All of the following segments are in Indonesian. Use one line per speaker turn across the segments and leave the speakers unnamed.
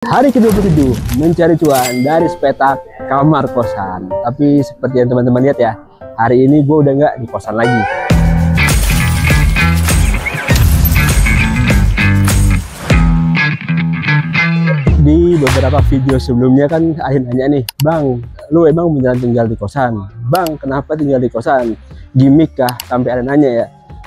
Hari ke-27 mencari cuan dari sepetak kamar kosan. Tapi seperti yang teman-teman lihat ya, hari ini gue udah nggak di kosan lagi. Di beberapa video sebelumnya kan ada yang nanya nih, Bang, lu emang beneran tinggal di kosan? Bang, kenapa tinggal di kosan? Gimik kah? Sampai ada nanya ya,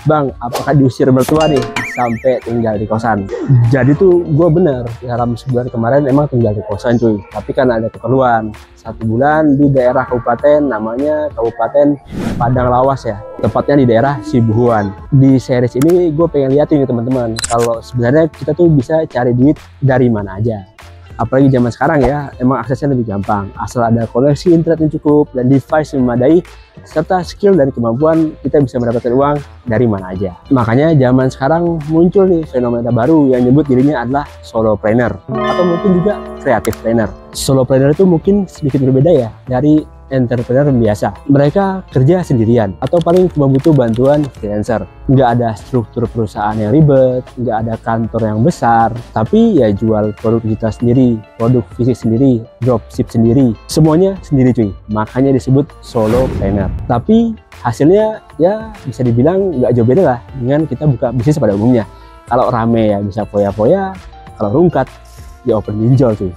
Bang, apakah diusir mertua nih sampai tinggal di kosan? Jadi tuh gue bener, dalam sebulan kemarin emang tinggal di kosan cuy. Tapi kan ada keperluan, 1 bulan di daerah kabupaten, namanya Kabupaten Padang Lawas ya, tepatnya di daerah Sibuhuan. Di series ini gue pengen liatin nih teman-teman, kalau sebenarnya kita tuh bisa cari duit dari mana aja. Apalagi zaman sekarang ya, emang aksesnya lebih gampang, asal ada koneksi internet yang cukup dan device yang memadai, serta skill dan kemampuan, kita bisa mendapatkan uang dari mana aja. Makanya zaman sekarang muncul nih fenomena baru yang nyebut dirinya adalah solopreneur, atau mungkin juga creative planner. Solopreneur itu mungkin sedikit berbeda ya dari entrepreneur biasa. Mereka kerja sendirian atau paling cuma butuh bantuan freelancer. Nggak ada struktur perusahaan yang ribet, nggak ada kantor yang besar, tapi ya jual produk digital sendiri, produk fisik sendiri, dropship sendiri, semuanya sendiri cuy. Makanya disebut solopreneur. Tapi hasilnya ya bisa dibilang nggak jauh beda lah dengan kita buka bisnis pada umumnya. Kalau rame ya bisa foya-foya, kalau rungkat ya open pinjol cuy.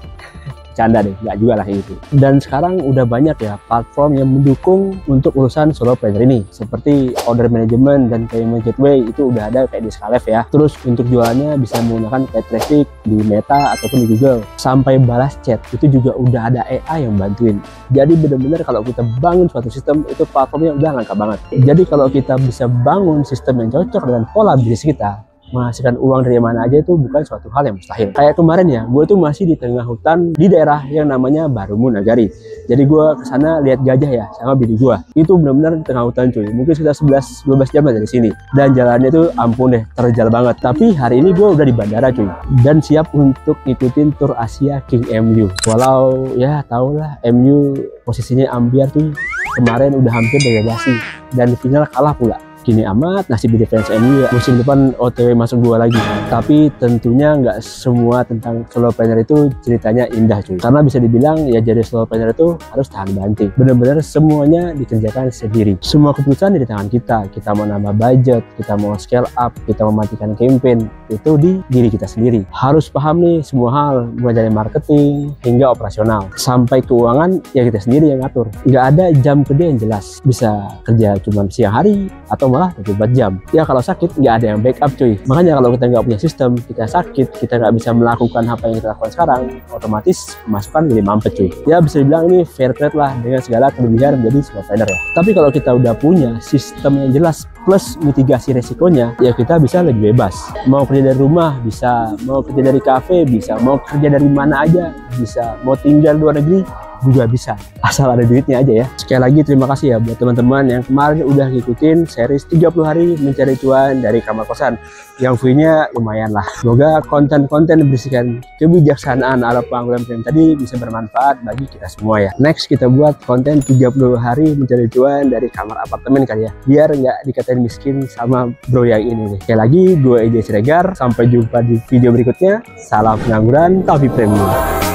Canda deh, nggak juga lah itu. Dan sekarang udah banyak ya platform yang mendukung untuk urusan solopreneur ini, seperti order management dan payment gateway itu udah ada kayak di Skylive ya. Terus untuk jualannya bisa menggunakan paid traffic di Meta ataupun di Google. Sampai balas chat itu juga udah ada AI yang bantuin. Jadi bener-bener kalau kita bangun suatu sistem itu platformnya udah lengkap banget. Jadi kalau kita bisa bangun sistem yang cocok dengan pola bisnis kita, menghasilkan uang dari mana aja itu bukan suatu hal yang mustahil. Kayak kemarin ya, gue tuh masih di tengah hutan di daerah yang namanya Barumun Nagari. Jadi gue kesana lihat gajah ya sama bini gue. Itu benar-benar di tengah hutan cuy. Mungkin sekitar 11-12 jam dari sini. Dan jalannya tuh ampun deh, terjal banget. Tapi hari ini gue udah di bandara cuy. Dan siap untuk ngikutin tur Asia King MU. Walau ya tau lah MU posisinya ambiar tuh. Kemarin udah hampir degradasi dan di final kalah pula. Gini amat nasib di defense MU ya, musim depan OTW masuk 2 lagi. Tapi tentunya nggak semua tentang solopreneur itu ceritanya indah cuy, karena bisa dibilang ya jadi solopreneur itu harus tahan banting. Bener-bener semuanya dikerjakan sendiri, semua keputusan di tangan kita. Kita mau nambah budget, kita mau scale up, kita mau matikan campaign, itu di diri kita sendiri. Harus paham nih semua hal, mulai dari marketing hingga operasional sampai keuangan ya kita sendiri yang ngatur. Nggak ada jam kerja yang jelas, bisa kerja cuma siang hari atau malah 24 jam. Ya kalau sakit nggak ada yang backup cuy. Makanya kalau kita nggak punya sistem, kita sakit, kita nggak bisa melakukan apa yang kita lakukan sekarang, otomatis pemasukan jadi mampet cuy. Ya bisa dibilang ini fair trade lah dengan segala kelebihan menjadi solopreneur ya. Tapi kalau kita udah punya sistem yang jelas plus mitigasi resikonya, ya kita bisa lebih bebas. Mau kerja dari rumah bisa, mau kerja dari kafe bisa, mau kerja dari mana aja bisa, mau tinggal di luar negeri juga bisa, asal ada duitnya aja ya. Sekali lagi terima kasih ya buat teman-teman yang kemarin udah ngikutin series 30 hari mencari cuan dari kamar kosan, yang view-nya lumayan lah. Semoga konten-konten berisikan kebijaksanaan ala panggilan tadi bisa bermanfaat bagi kita semua ya. Next kita buat konten 30 hari mencari cuan dari kamar apartemen kali ya, biar nggak dikatain miskin sama bro yang ini nih. Sekali lagi gue EJ Siregar, sampai jumpa di video berikutnya. Salam pengangguran tapi premium.